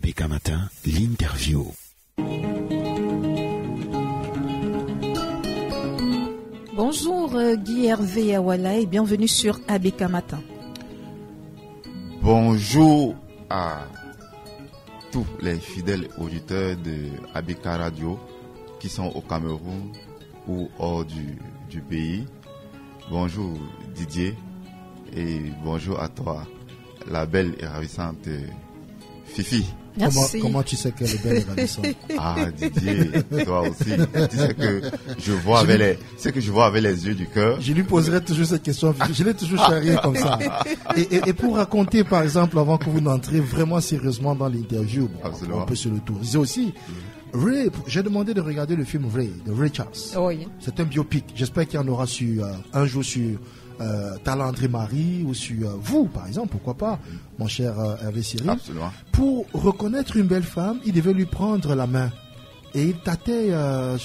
ABK Matin, l'interview. Bonjour Guy Hervé Awala et bienvenue sur ABK Matin. Bonjour à tous les fidèles auditeurs de ABK Radio qui sont au Cameroun ou hors du pays. Bonjour Didier et bonjour à toi, la belle et ravissante Fifi. Merci. Comment tu sais qu'elle est belle et ravissante? Ah Didier, toi aussi. Tu sais que je vois avec les yeux du cœur. Je lui poserai toujours cette question. Je l'ai toujours charrié comme ça. Et pour raconter, par exemple, avant que vous n'entrez vraiment sérieusement dans l'interview, on peut se l'autoriser aussi. Ray, j'ai demandé de regarder le film Ray, de Ray Charles. Oui. C'est un biopic. J'espère qu'il y en aura un jour sur Talent André Marie ou sur vous, par exemple, pourquoi pas, mon cher Hervé Cyril. Absolument. Pour reconnaître une belle femme, il devait lui prendre la main. Et il tâtait, la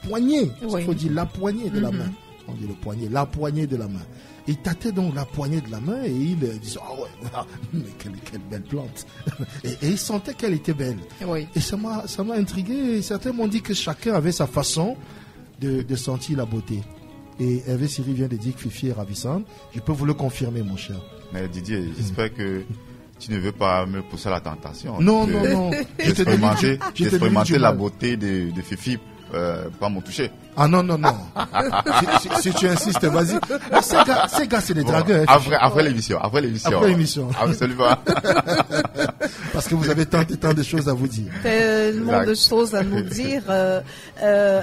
poignée. Oui. Il faut dire la poignée de la main. On dit le poignet, la poignée de la main. Il tâtait donc la poignée de la main et il disait, ah ouais, mais quelle belle plante. et il sentait qu'elle était belle. Oui. Et ça m'a intrigué. Certains m'ont dit que chacun avait sa façon de sentir la beauté. Et Hervé Cyril vient de dire que Fifi est ravissante. Je peux vous le confirmer, mon cher. Mais Didier, j'espère que tu ne veux pas me pousser à la tentation. Non. D'expérimenter la beauté de Fifi, pas m'en toucher. Ah non. si tu insistes, vas-y. Ces gars, c'est des dragueurs. Après l'émission. Absolument. Parce que vous avez tant de choses à vous dire. Tellement de choses à nous dire.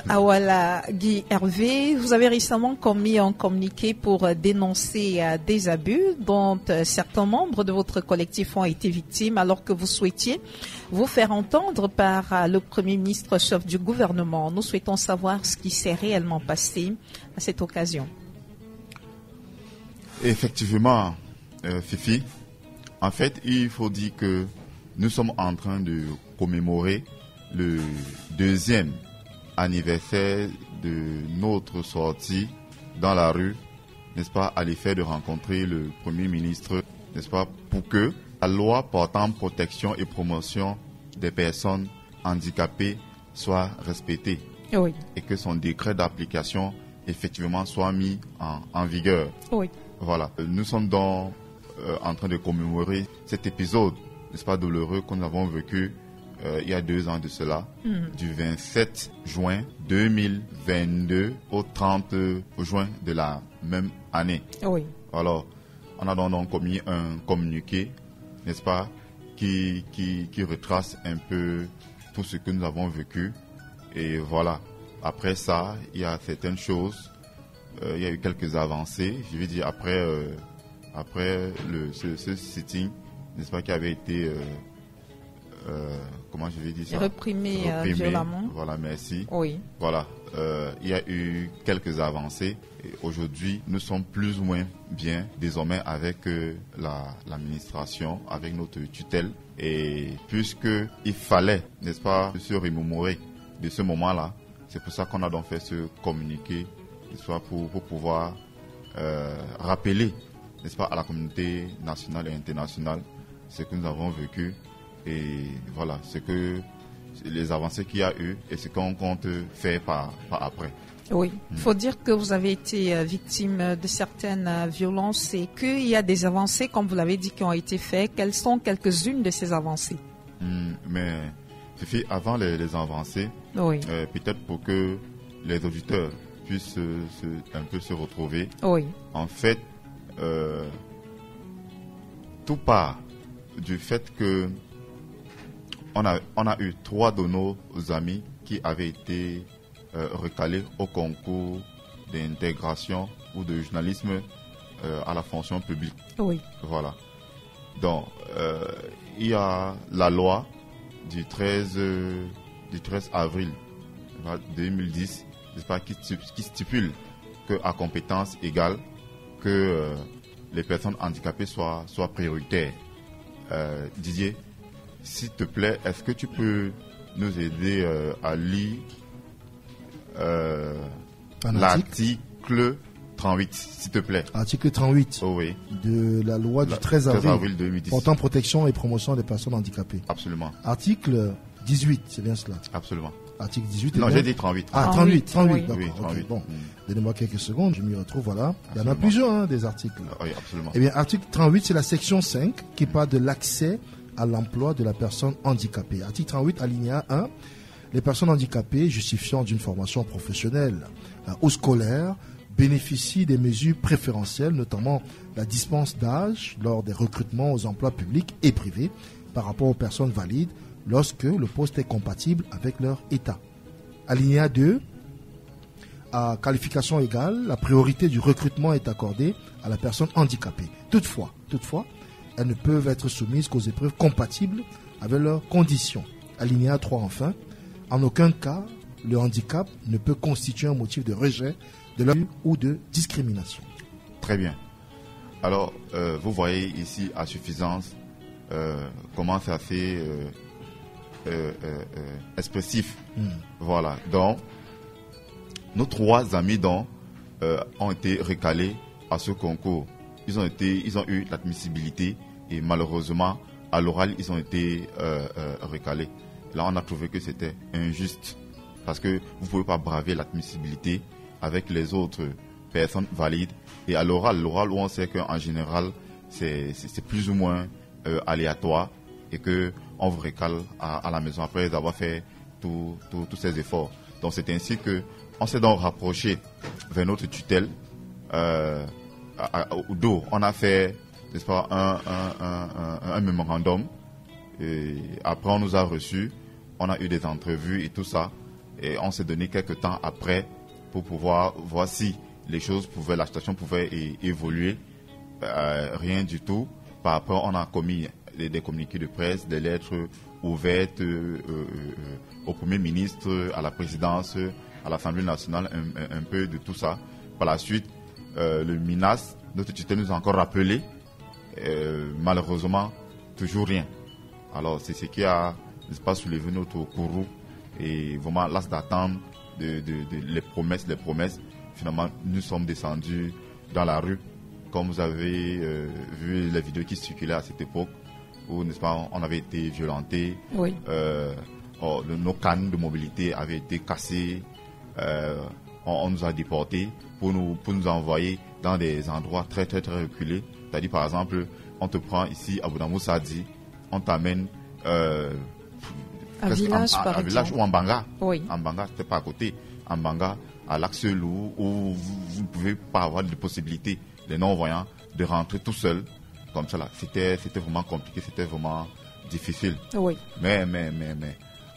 Awala Guy Hervé, vous avez récemment commis un communiqué pour dénoncer des abus dont certains membres de votre collectif ont été victimes alors que vous souhaitiez vous faire entendre par le Premier ministre chef du gouvernement. Nous souhaitons savoir ce qui s'est réellement passé à cette occasion. Effectivement, Fifi, en fait, il faut dire que nous sommes en train de commémorer le 2e anniversaire de notre sortie dans la rue, n'est-ce pas, à l'effet de rencontrer le Premier ministre, n'est-ce pas, pour que la loi portant protection et promotion des personnes handicapées soit respectée. Oui. Et que son décret d'application effectivement soit mis en vigueur. Oui. Voilà. Nous sommes donc en train de commémorer cet épisode, n'est-ce pas, douloureux que nous avons vécu il y a 2 ans de cela, du 27 juin 2022 au 30 juin de la même année. Oui. Alors, on a donc commis un communiqué, n'est-ce pas, qui retrace un peu tout ce que nous avons vécu. Et voilà, après ça, il y a certaines choses, il y a eu quelques avancées, je veux dire, après ce sitting, n'est-ce pas, qui avait été, comment je vais dire ça, reprimé violemment. Voilà, merci. Oui. Voilà, il y a eu quelques avancées. Et aujourd'hui, nous sommes plus ou moins bien, désormais, avec l'administration, avec notre tutelle. Et puisqu'il fallait, n'est-ce pas, se remémorer de ce moment-là, c'est pour ça qu'on a donc fait ce communiqué, n'est-ce pas, pour pouvoir rappeler, n'est-ce pas, à la communauté nationale et internationale ce que nous avons vécu et voilà, les avancées qu'il y a eu et ce qu'on compte faire par après. Oui, il faut dire que vous avez été victime de certaines violences et qu'il y a des avancées, comme vous l'avez dit, qui ont été faites. Quelles sont quelques-unes de ces avancées? Mais Fifi, avant les avancées, oui. Peut-être pour que les auditeurs puissent un peu se retrouver. Oui. En fait, tout part du fait que on a eu 3 de nos amis qui avaient été recalés au concours d'intégration ou de journalisme à la fonction publique. Oui. Voilà. Donc, il y a la loi du 13 avril 2010, n'est-ce pas, qui stipule qu'à compétence égale, que les personnes handicapées soient prioritaires. Didier, s'il te plaît, est-ce que tu peux nous aider à lire l'article 38, s'il te plaît. Article 38 oui. de la loi du 13 avril 2010 portant protection et promotion des personnes handicapées. Absolument. Article 18, c'est bien cela? Absolument. Article 18. Non, j'ai dit 38. Ah, 38, oui. d'accord. Oui, 38. Okay, bon, donnez-moi quelques secondes, je m'y retrouve, voilà. Il y en a plusieurs, des articles. Oui, absolument. Eh bien, article 38, c'est la section 5 qui parle de l'accès à l'emploi de la personne handicapée. Article 38, alinéa 1, les personnes handicapées justifiant d'une formation professionnelle ou scolaire bénéficient des mesures préférentielles, notamment la dispense d'âge lors des recrutements aux emplois publics et privés par rapport aux personnes valides lorsque le poste est compatible avec leur état. Alinéa 2, à qualification égale, la priorité du recrutement est accordée à la personne handicapée. Toutefois, elles ne peuvent être soumises qu'aux épreuves compatibles avec leurs conditions. Alinéa 3 enfin, en aucun cas, le handicap ne peut constituer un motif de rejet de leur ou de discrimination. Très bien. Alors, vous voyez ici à suffisance comment c'est assez expressif. Voilà. Donc, nos 3 amis ont été recalés à ce concours. Ils ont eu l'admissibilité et malheureusement, à l'oral, ils ont été recalés. Là, on a trouvé que c'était injuste parce que vous ne pouvez pas braver l'admissibilité avec les autres personnes valides. Et à l'oral où on sait qu'en général, c'est plus ou moins aléatoire et qu'on vous recale à la maison après avoir fait tous ces efforts. Donc c'est ainsi qu'on s'est donc rapproché vers notre tutelle. On a fait, n'est-ce pas, un mémorandum. Et après, on nous a reçus. On a eu des entrevues et tout ça. Et on s'est donné quelques temps après pour pouvoir voir si la situation pouvait évoluer. Rien du tout. Par après, on a commis des communiqués de presse, des lettres ouvertes au Premier ministre, à la présidence, à l'Assemblée nationale, un peu de tout ça. Par la suite, le MINAS, notre tutelle, nous a encore rappelé. Malheureusement, toujours rien. Alors, c'est ce qui a, n'est-ce pas, soulevé notre courroux. Et vraiment, là, c'est d'attendre les promesses. Finalement, nous sommes descendus dans la rue. Comme vous avez vu les vidéos qui circulaient à cette époque, où, n'est-ce pas, on avait été violentés. Oui. Nos cannes de mobilité avaient été cassées. On nous a déportés pour nous envoyer dans des endroits très, très, très reculés. C'est-à-dire, par exemple, on te prend ici à Boudamou-Sadi, on t'amène un village ou en Banga. Oui. En Banga, c'était pas à côté. En Banga, à Lac-Selou, où vous ne pouvez pas avoir de possibilité, les non-voyants, de rentrer tout seul. Comme ça, là. C'était vraiment compliqué, c'était vraiment difficile. Oui. Mais,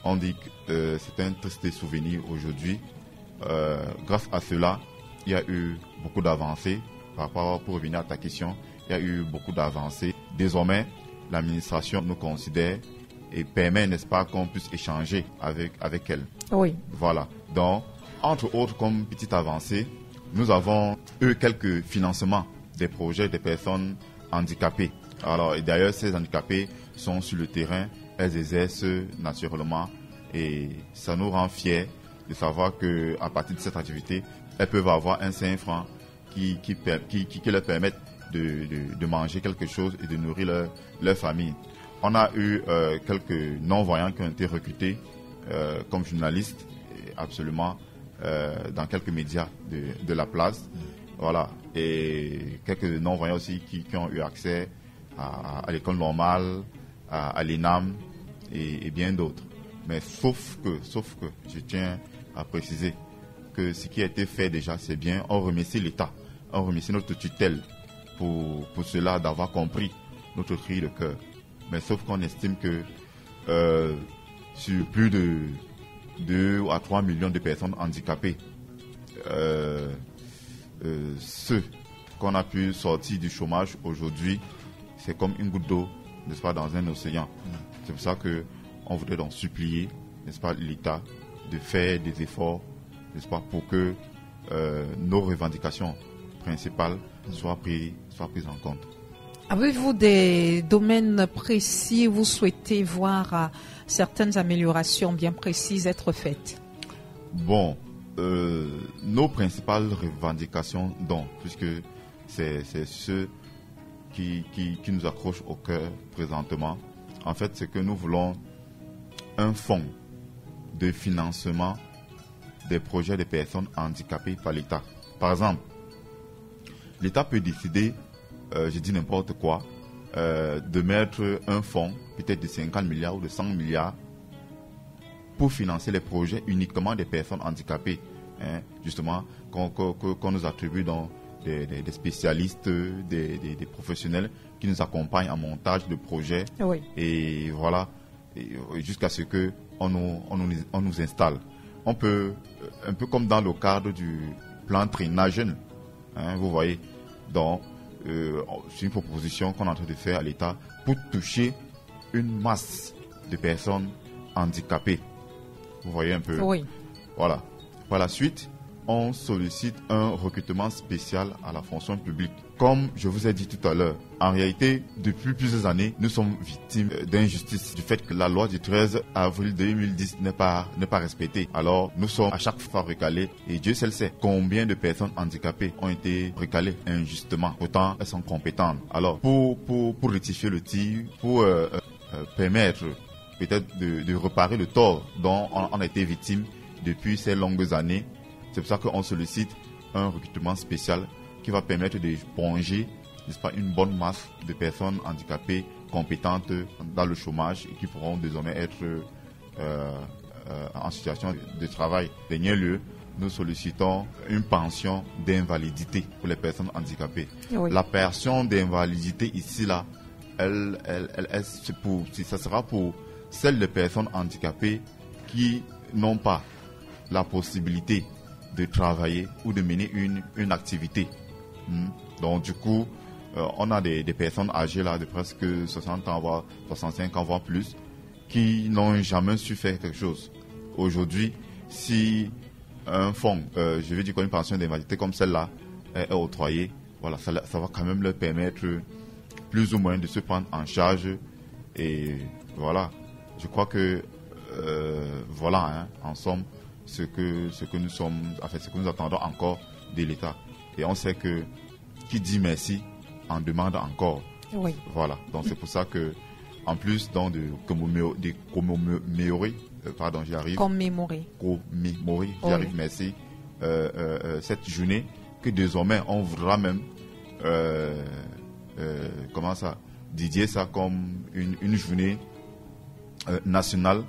on dit que c'est un triste souvenir aujourd'hui. Grâce à cela, il y a eu beaucoup d'avancées. Pour revenir à ta question, il y a eu beaucoup d'avancées. Désormais, l'administration nous considère et permet, n'est-ce pas, qu'on puisse échanger avec elle. Oui. Voilà. Donc, entre autres, comme petite avancée, nous avons eu quelques financements des projets des personnes handicapées. Alors, et d'ailleurs, ces handicapés sont sur le terrain, elles exercent naturellement et ça nous rend fiers de savoir qu'à partir de cette activité, elles peuvent avoir un 5 francs qui leur permettent de manger quelque chose et de nourrir leur famille. On a eu quelques non-voyants qui ont été recrutés comme journalistes, absolument, dans quelques médias de la place. Voilà. Et quelques non-voyants aussi qui ont eu accès à l'école normale, à l'ENAM et bien d'autres. Mais sauf que, je tiens à préciser que ce qui a été fait déjà, c'est bien. On remercie l'État, on remercie notre tutelle pour cela, d'avoir compris notre cri de cœur. Mais sauf qu'on estime que sur plus de 2 à 3 millions de personnes handicapées, ceux qu'on a pu sortir du chômage aujourd'hui, c'est comme une goutte d'eau, n'est-ce pas, dans un océan. C'est pour ça qu'on voudrait donc supplier, n'est-ce pas, l'État de faire des efforts, n'est-ce pas, pour que nos revendications principales soient prises en compte. Avez-vous des domaines précis où vous souhaitez voir certaines améliorations bien précises être faites? Bon, nos principales revendications, donc, puisque c'est ce qui nous accroche au cœur présentement, en fait, c'est que nous voulons un fonds de financement des projets des personnes handicapées par l'État. Par exemple, l'État peut décider, je dis n'importe quoi, de mettre un fonds, peut-être de 50 milliards ou de 100 milliards, pour financer les projets uniquement des personnes handicapées. Hein, justement, qu'on nous attribue dans des spécialistes, des professionnels qui nous accompagnent en montage de projets. Oui. Et voilà, jusqu'à ce qu'on nous installe. On peut, un peu comme dans le cadre du plan Trinna Jeune, hein, vous voyez, donc c'est une proposition qu'on est en train de faire à l'État pour toucher une masse de personnes handicapées. Vous voyez un peu. Oui. Voilà. Par la suite, on sollicite un recrutement spécial à la fonction publique. Comme je vous ai dit tout à l'heure, en réalité, depuis plusieurs années, nous sommes victimes d'injustice du fait que la loi du 13 avril 2010 n'est pas respectée. Alors, nous sommes à chaque fois recalés et Dieu seul sait combien de personnes handicapées ont été recalées injustement. Pourtant, elles sont compétentes. Alors, pour rectifier le tir, pour permettre peut-être de réparer le tort dont on a été victime depuis ces longues années, c'est pour ça qu'on sollicite un recrutement spécial qui va permettre de ponger, n'est-ce pas, une bonne masse de personnes handicapées compétentes dans le chômage et qui pourront désormais être en situation de travail. Dernier lieu, nous sollicitons une pension d'invalidité pour les personnes handicapées. Oui. La pension d'invalidité ici, là, ça sera pour celles des personnes handicapées qui n'ont pas la possibilité de travailler ou de mener une activité. Donc du coup, on a des personnes âgées là de presque 60 ans, voire 65 ans, voire plus, qui n'ont jamais su faire quelque chose. Aujourd'hui, si un fonds, je veux dire une pension d'invalidité comme celle-là est octroyée, voilà, ça va quand même leur permettre plus ou moins de se prendre en charge. Et voilà, je crois que voilà, hein, en somme, ce que nous sommes, enfin, ce que nous attendons encore de l'État. Et on sait que qui dit merci en demande encore. Oui. Voilà. Donc c'est pour ça que, en plus de commémorer, pardon, j'y arrive. Commémorer, J'y arrive, merci. Cette journée que désormais on voudra même, dédier ça comme une journée nationale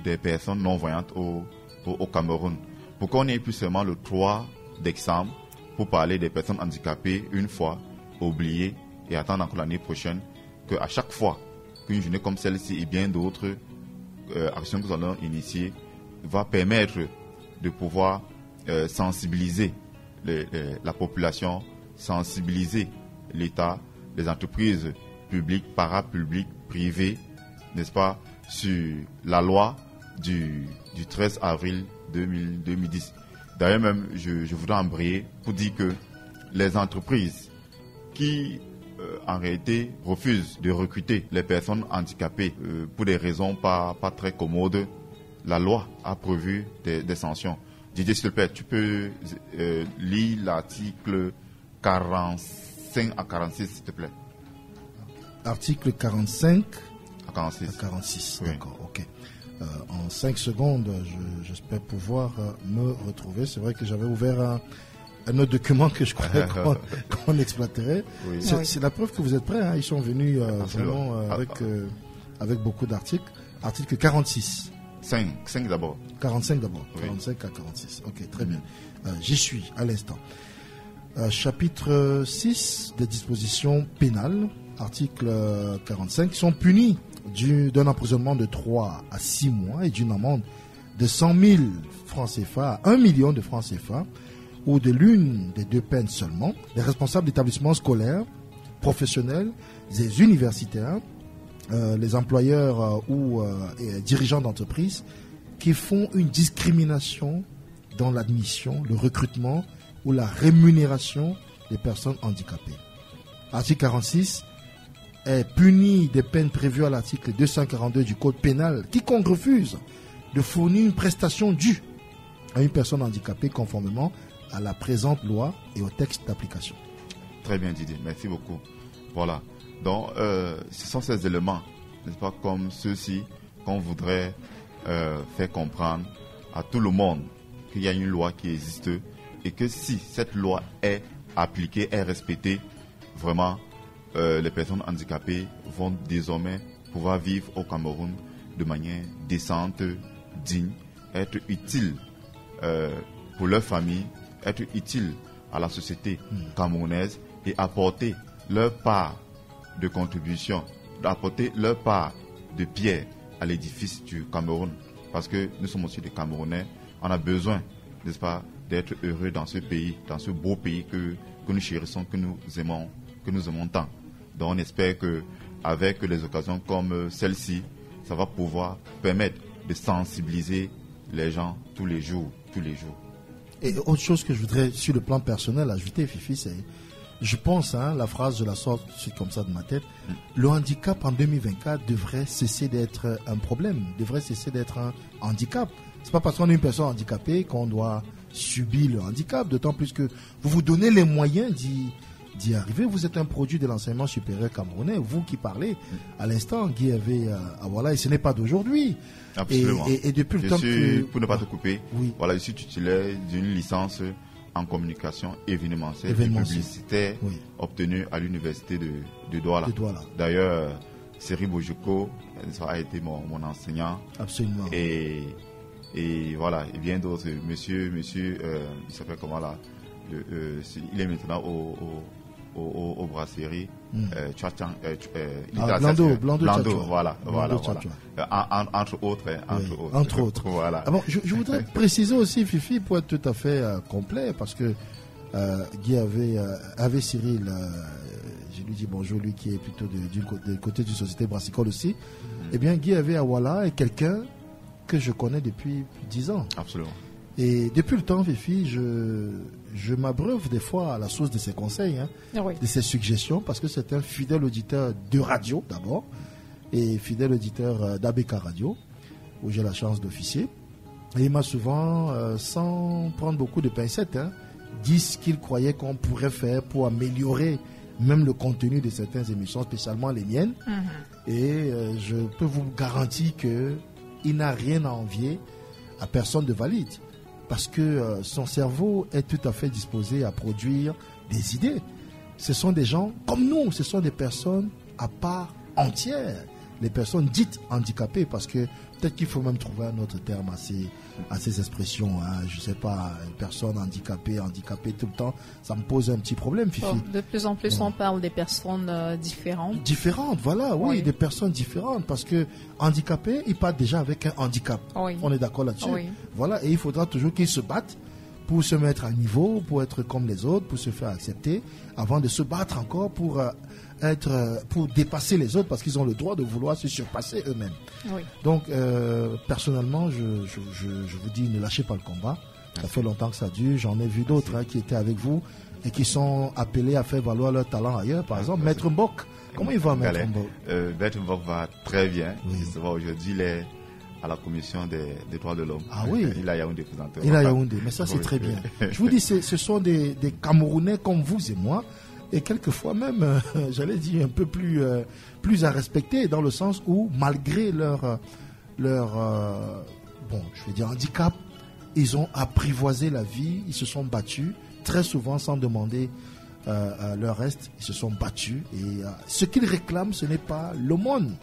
des personnes non-voyantes au Cameroun. Pourquoi on n'est plus seulement le 3 décembre pour parler des personnes handicapées une fois, oubliées et attendre encore l'année prochaine, qu'à chaque fois qu'une journée comme celle-ci et bien d'autres actions que nous allons initier va permettre de pouvoir sensibiliser la population, sensibiliser l'État, les entreprises publiques, parapubliques, privées, n'est-ce pas, sur la loi du 13 avril 2010. D'ailleurs même, je voudrais embrayer pour dire que les entreprises qui, en réalité, refusent de recruter les personnes handicapées pour des raisons pas très commodes, la loi a prévu des sanctions. Didier, s'il te plaît, tu peux lire l'article 45 à 46, s'il te plaît. Article 45 à 46. À 46, oui. D'accord, ok. En 5 secondes, j'espère pouvoir me retrouver. C'est vrai que j'avais ouvert un autre document que je croyais qu'on exploiterait. Oui. C'est la preuve que vous êtes prêts. Hein. Ils sont venus vraiment avec beaucoup d'articles. Article 46. 5 d'abord. 45 d'abord. Oui. 45 à 46. Ok, très bien. J'y suis à l'instant. Chapitre 6 des dispositions pénales. Article 45. Sont punis d'un emprisonnement de 3 à 6 mois et d'une amende de 100 000 francs CFA à 1 million de francs CFA ou de l'une des deux peines seulement, les responsables d'établissements scolaires, professionnels et universitaires, les employeurs ou dirigeants d'entreprises qui font une discrimination dans l'admission, le recrutement ou la rémunération des personnes handicapées. Article 46 est puni des peines prévues à l'article 242 du Code pénal. Quiconque refuse de fournir une prestation due à une personne handicapée conformément à la présente loi et au texte d'application. Très bien Didier, merci beaucoup. Voilà, donc ce sont ces éléments, n'est-ce pas, comme ceux-ci qu'on voudrait faire comprendre à tout le monde qu'il y a une loi qui existe et que si cette loi est appliquée, est respectée, vraiment les personnes handicapées vont désormais pouvoir vivre au Cameroun de manière décente, digne, être utiles pour leur famille, être utiles à la société camerounaise et apporter leur part de contribution, apporter leur part de pierre à l'édifice du Cameroun. Parce que nous sommes aussi des Camerounais, on a besoin, n'est-ce pas, d'être heureux dans ce pays, dans ce beau pays que nous chérissons, que nous aimons tant. Donc on espère qu'avec les occasions comme celle-ci, ça va pouvoir permettre de sensibiliser les gens tous les jours. Et autre chose que je voudrais, sur le plan personnel, ajouter, Fifi, c'est, je pense, la phrase de la sorte, c'est comme ça de ma tête, le handicap en 2024 devrait cesser d'être un problème, devrait cesser d'être un handicap. C'est pas parce qu'on est une personne handicapée qu'on doit subir le handicap, d'autant plus que vous vous donnez les moyens d'y arriver. Vous êtes un produit de l'enseignement supérieur camerounais, vous qui parlez à l'instant, Guy avait voilà, et ce n'est pas d'aujourd'hui. Absolument. Et depuis le temps que... Pour ne pas te couper, oui. Voilà, je suis titulaire d'une licence en communication événementielle et publicitaire, oui, obtenue à l'université de Douala. D'ailleurs, Seri Bojoko, ça a été mon enseignant. Absolument. Et voilà, et bien d'autres. Monsieur, il s'appelle comment là, il est maintenant aux brasseries. Blando, voilà. Entre autres. Voilà. Ah bon, je voudrais préciser aussi, Fifi, pour être tout à fait complet, parce que Guy avait Cyril, je lui dis bonjour, lui qui est plutôt du côté d'une société brassicole aussi. Eh bien, Guy avait Awala est quelqu'un que je connais depuis 10 ans. Absolument. Et depuis le temps, Fifi, je m'abreuve des fois à la source de ses conseils, oui, de ses suggestions, parce que c'est un fidèle auditeur de radio d'abord, et fidèle auditeur d'ABK Radio, où j'ai la chance d'officier. Et il m'a souvent, sans prendre beaucoup de pincettes, dit ce qu'il croyait qu'on pourrait faire pour améliorer même le contenu de certaines émissions, spécialement les miennes. Et je peux vous garantir qu'il n'a rien à envier à personne de valide. Parce que son cerveau est tout à fait disposé à produire des idées. Ce sont des gens comme nous, ce sont des personnes à part entière, les personnes dites handicapées, parce que peut-être qu'il faut même trouver un autre terme à ces expressions. Je ne sais pas, une personne handicapée tout le temps, ça me pose un petit problème, Fifi. Bon, de plus en plus, on parle des personnes différentes. Différentes, voilà, oui, des personnes différentes, parce que handicapé, il part déjà avec un handicap. Oui. On est d'accord là-dessus. Oui. Voilà, et il faudra toujours qu'ils se battent pour se mettre à niveau, pour être comme les autres, pour se faire accepter, avant de se battre encore pour dépasser les autres, parce qu'ils ont le droit de vouloir se surpasser eux-mêmes. Oui. Donc, personnellement, je vous dis, ne lâchez pas le combat. Ça fait longtemps que ça dure. J'en ai vu d'autres qui étaient avec vous et qui sont appelés à faire valoir leur talent ailleurs. Par exemple, Maître Mbok. Comment il va, Maître Mbok? Maître Mbok va très bien. Oui. Aujourd'hui, il est à la commission des droits de l'homme. Ah oui. Il a Yaoundé présenté. Il a Yaoundé, mais ça c'est très bien. Je vous dis, ce sont des Camerounais comme vous et moi, et quelquefois même, j'allais dire, un peu plus à respecter, dans le sens où, malgré leur handicap, ils ont apprivoisé la vie, ils se sont battus, très souvent sans demander leur reste, ils se sont battus, et ce qu'ils réclament, ce n'est pas l'aumône.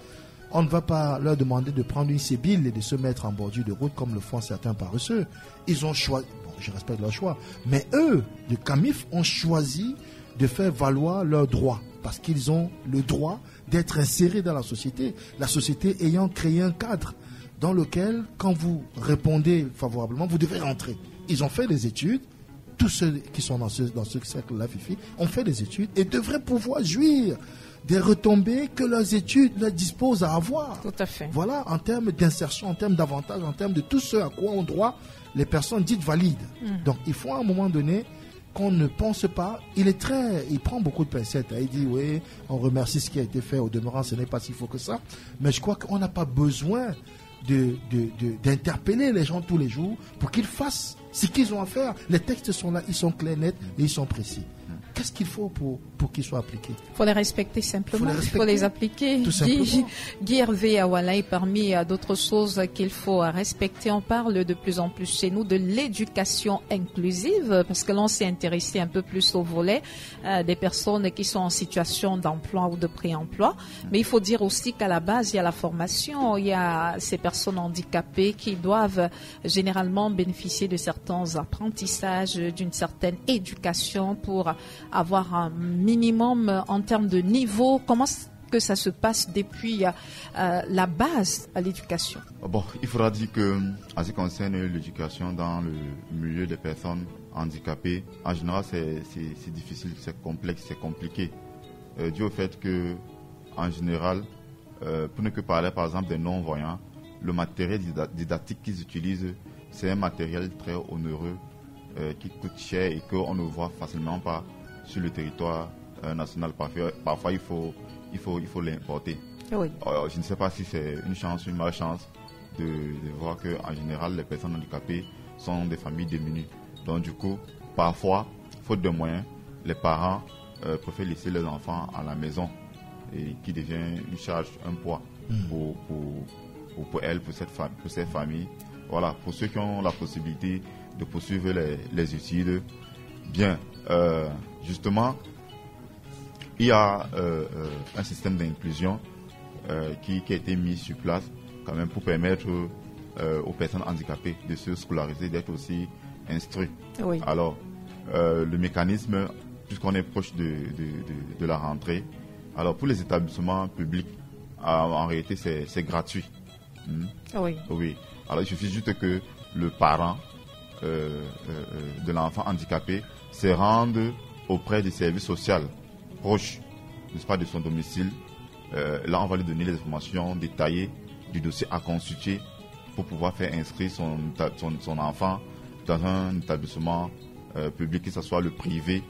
On ne va pas leur demander de prendre une sébile et de se mettre en bordure de route comme le font certains paresseux. Ils ont choisi, je respecte leur choix, mais eux, de Camif, ont choisi de faire valoir leurs droits, parce qu'ils ont le droit d'être insérés dans la société ayant créé un cadre dans lequel, quand vous répondez favorablement, vous devez rentrer. Ils ont fait des études, tous ceux qui sont dans ce cercle-là, Fifi, ont fait des études et devraient pouvoir jouir des retombées que leurs études leur disposent à avoir. Tout à fait. Voilà, en termes d'insertion, en termes d'avantages, en termes de tout ce à quoi ont droit les personnes dites valides. Donc, il faut à un moment donné qu'on ne pense pas. Il prend beaucoup de pincettes. Il dit, oui, on remercie ce qui a été fait. Au demeurant, ce n'est pas si faux que ça. Mais je crois qu'on n'a pas besoin d'interpeller les gens tous les jours pour qu'ils fassent ce qu'ils ont à faire. Les textes sont là, ils sont clairs, nets et ils sont précis. Qu'est-ce qu'il faut pour qu'ils soient appliqués? Il faut les respecter simplement, il faut les appliquer. Tout simplement. Guy Hervé Awala, parmi d'autres choses qu'il faut respecter, on parle de plus en plus chez nous de l'éducation inclusive, parce que l'on s'est intéressé un peu plus au volet des personnes qui sont en situation d'emploi ou de pré-emploi. Mais il faut dire aussi qu'à la base, il y a la formation, il y a ces personnes handicapées qui doivent généralement bénéficier de certains apprentissages, d'une certaine éducation pour avoir un minimum en termes de niveau. Comment que ça se passe depuis la base à l'éducation? Bon, il faudra dire que, en ce qui concerne l'éducation dans le milieu des personnes handicapées, en général, c'est difficile, c'est complexe, c'est compliqué. Dû au fait que, en général, pour ne que parler par exemple des non-voyants, le matériel didactique qu'ils utilisent, c'est un matériel très onéreux qui coûte cher et qu'on ne voit facilement pas sur le territoire national. Parfois il faut l'importer. Oui. Je ne sais pas si c'est une chance ou une malchance de voir qu'en général les personnes handicapées sont des familles démunies. Donc du coup, parfois, faute de moyens, les parents préfèrent laisser leurs enfants à la maison, et qui devient une charge, un poids pour elles, pour cette famille. Voilà, pour ceux qui ont la possibilité de poursuivre les études, bien, justement, il y a un système d'inclusion qui a été mis sur place quand même pour permettre aux personnes handicapées de se scolariser, d'être aussi instruits. Oui. Alors, le mécanisme, puisqu'on est proche de la rentrée, alors pour les établissements publics, en réalité, c'est gratuit. Oui. Oui. Alors, il suffit juste que le parent de l'enfant handicapé se rende auprès du service social proche, n'est-ce pas, de son domicile. Là, on va lui donner les informations détaillées du dossier à constituer pour pouvoir faire inscrire son enfant dans un établissement public, que ce soit le privé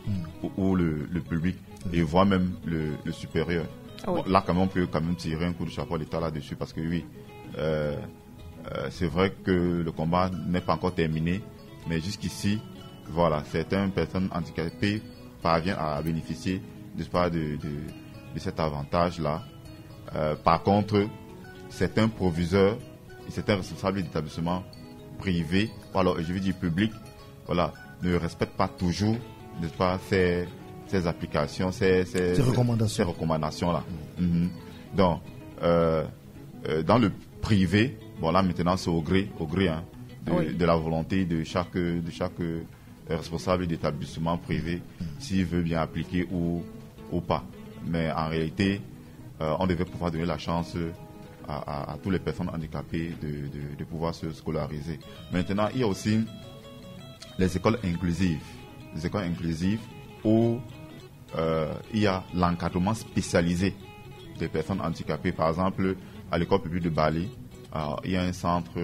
ou le public, et voire même le supérieur. Ah oui. Bon, là, quand même, on peut quand même tirer un coup de chapeau à l'État là-dessus, parce que oui, c'est vrai que le combat n'est pas encore terminé, mais jusqu'ici, voilà, certaines personnes handicapées parviennent à bénéficier de cet avantage-là. Par contre, certains proviseurs et certains responsables d'établissements privés, alors je veux dire publics, voilà, ne respectent pas toujours, n'est-ce pas, ces applications, ces recommandations-là. Donc, dans le privé, bon là maintenant c'est au gré de la volonté de chaque responsable d'établissement privé, s'il veut bien appliquer ou pas. Mais en réalité, on devait pouvoir donner la chance à toutes les personnes handicapées de pouvoir se scolariser. Maintenant, il y a aussi les écoles inclusives. Les écoles inclusives où il y a l'encadrement spécialisé des personnes handicapées. Par exemple, à l'école publique de Bali, il y a un centre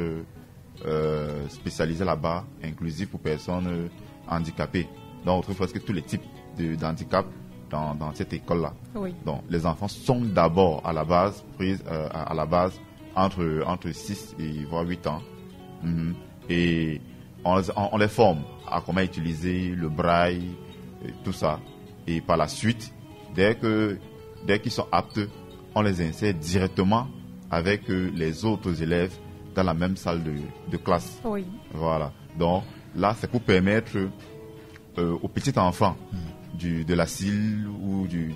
spécialisé là-bas, inclusif pour personnes handicapées. Donc, on trouve presque tous les types d'handicap dans cette école-là. Oui. Donc, les enfants sont d'abord à la base prises à la base entre 6 et voire 8 ans. Et on les forme à comment utiliser le braille, tout ça. Et par la suite, dès qu'ils sont aptes, on les insère directement avec les autres élèves dans la même salle de classe. Oui. Voilà. Donc là, c'est pour permettre aux petits enfants de la CIL ou du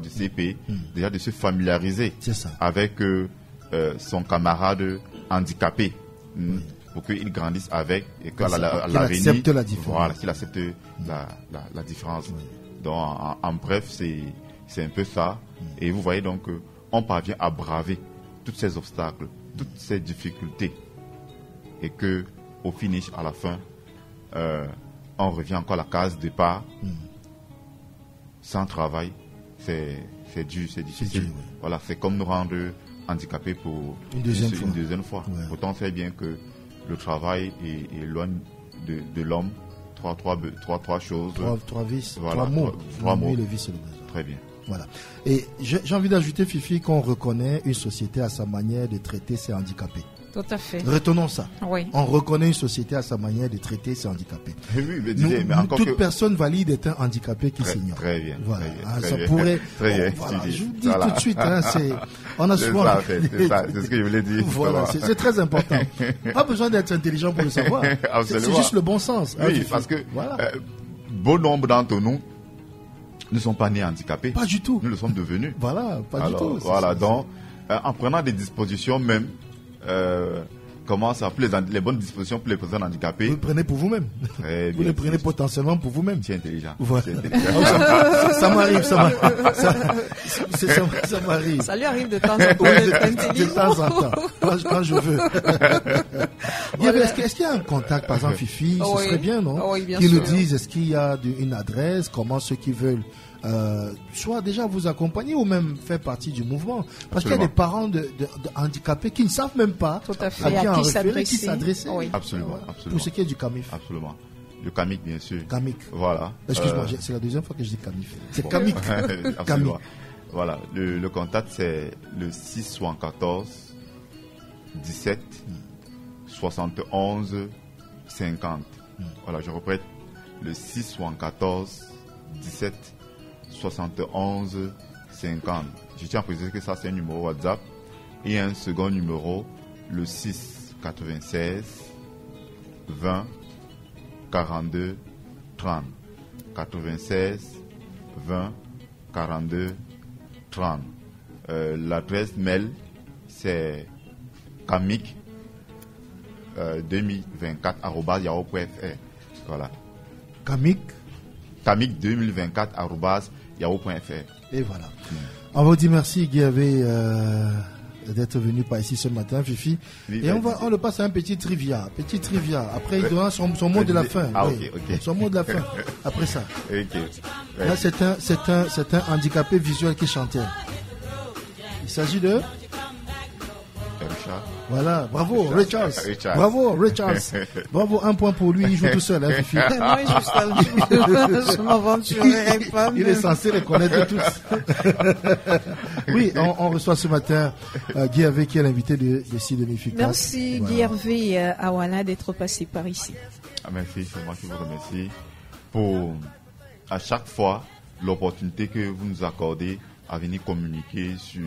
CP, déjà de se familiariser avec son camarade handicapé, pour qu'il grandisse avec et qu'à l'avenir, accepte la différence. Voilà, qu'il accepte la différence. Oui. Donc, en bref, c'est un peu ça. Et vous voyez donc on parvient à braver tous ces obstacles, toutes ces difficultés, et que au finish, à la fin, on revient encore à la case départ. Sans travail, c'est dur, c'est difficile. Oui. Voilà, c'est comme nous rendre handicapés pour une deuxième fois. Ouais. Pourtant, on sait bien que le travail est loin de l'homme. Trois choses. Trois vices. Voilà, trois mots. Trois mots. Le vice et le besoin. Très bien. Voilà. Et j'ai envie d'ajouter, Fifi, qu'on reconnaît une société à sa manière de traiter ses handicapés. Tout à fait. Retenons ça. Oui. On reconnaît une société à sa manière de traiter ses handicapés. Oui, mais encore toute personne valide est un handicapé qui s'ignore. Très bien. Voilà. Très bien. Pourrait. Très bien. Voilà, je vous dis tout de suite. On a souvent. C'est ce que je voulais dire. Voilà, c'est très important. Pas besoin d'être intelligent pour le savoir. C'est juste le bon sens. Oui, parce que bon nombre d'entre nous ne sont pas nés handicapés. Pas du tout. Nous le sommes devenus. Voilà, pas du tout. Voilà, donc en prenant des dispositions même. Comment ça s'appelle les bonnes dispositions pour les personnes handicapées. Vous le prenez pour vous-même. Vous le prenez potentiellement pour vous-même. C'est intelligent. Voilà. Ça m'arrive, ça m'arrive. Ça lui arrive de temps en temps d'être intelligent. De temps en temps, quand je veux. Est-ce qu'il y a un contact, par exemple, Fifi? Ce serait bien, non? Oui, bien Qu'ils sûr. nous disent, est-ce qu'il y a une adresse, comment ceux qui veulent soit déjà vous accompagner ou même faire partie du mouvement. Parce qu'il y a des parents de handicapés qui ne savent même pas tout à fait. À qui s'adresser. Oui. Absolument. Pour ce qui est du CAMIF. Absolument. Le CAMIF, bien sûr. CAMIF. Voilà. Excuse-moi, c'est la deuxième fois que je dis CAMIF. C'est bon. CAMIF. Absolument. Voilà. Le contact, c'est le 614 17 71 50. Voilà, je répète. Le 614 17 71 50. Je tiens à préciser que ça c'est un numéro WhatsApp et un second numéro, le 6 96 20 42 30. 96 20 42 30. L'adresse mail c'est kamic 2024@yahoo.fr. Voilà. Kamic 2024@yahoo.fr. Et voilà. On vous dit merci Guy d'être venu par ici ce matin, Fifi. Et on le passe à un petit trivia. Après, il donnera son mot de la fin. Ah, oui. ok. Son mot de la fin. Après ça. Okay. Là, c'est un handicapé visuel qui chantait. Il s'agit de... Richard. Voilà, bravo Richard. Bravo Richard. Bravo, un point pour lui, il joue tout seul, hein, Fifi. Moi, je m'aventurerai pas. Il est censé les connaître tous. Oui, on reçoit ce matin Guy Hervé qui est l'invité de Sidonie Efficace. Merci Guy Hervé Awala d'être passé par ici. Merci, c'est moi qui vous remercie pour à chaque fois l'opportunité que vous nous accordez à venir communiquer sur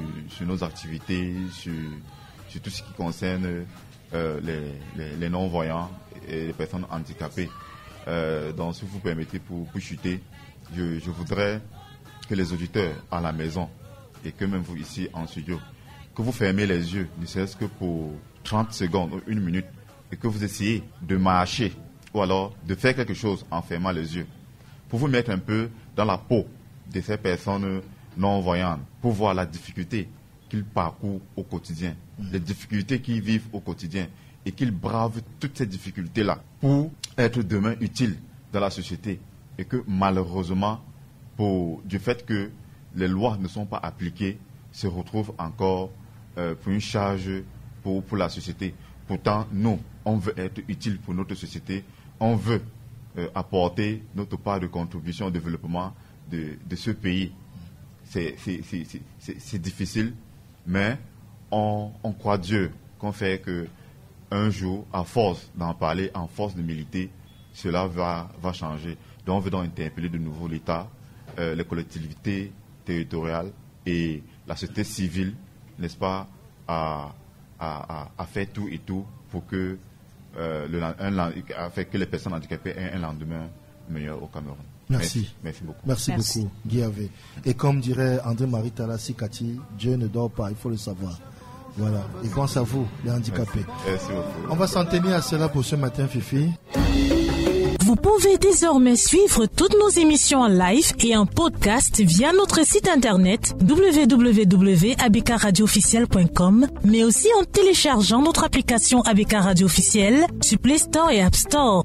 nos activités, sur tout ce qui concerne les non-voyants et les personnes handicapées. Donc, si vous permettez, pour chuter, je voudrais que les auditeurs à la maison et que même vous ici en studio, que vous fermez les yeux, ne serait-ce que pour 30 secondes ou 1 minute, et que vous essayez de marcher ou alors de faire quelque chose en fermant les yeux, pour vous mettre un peu dans la peau de ces personnes non-voyantes, pour voir la difficulté qu'ils parcourent au quotidien, les difficultés qu'ils vivent au quotidien et qu'ils bravent toutes ces difficultés-là pour être demain utiles dans la société. Et que malheureusement, du fait que les lois ne sont pas appliquées, se retrouvent encore pour une charge pour la société. Pourtant, nous, on veut être utile pour notre société, on veut apporter notre part de contribution au développement de ce pays. C'est difficile. Mais on croit Dieu qu'on fait que un jour, à force d'en parler, en force de militer, cela va changer. Donc on veut donc interpeller de nouveau l'État, les collectivités territoriales et la société civile, n'est-ce pas, à faire tout et tout pour que que les personnes handicapées aient un lendemain meilleur au Cameroun. Merci beaucoup. Merci beaucoup, Guy Hervé. Et comme dirait André-Marie Talassi Kati, Dieu ne dort pas, il faut le savoir. Voilà. Il pense à vous, les handicapés. Merci beaucoup. On va s'en tenir à cela pour ce matin, Fifi. Vous pouvez désormais suivre toutes nos émissions en live et en podcast via notre site internet www.abk-radioofficiel.com, mais aussi en téléchargeant notre application ABK Radio Officiel sur Play Store et App Store.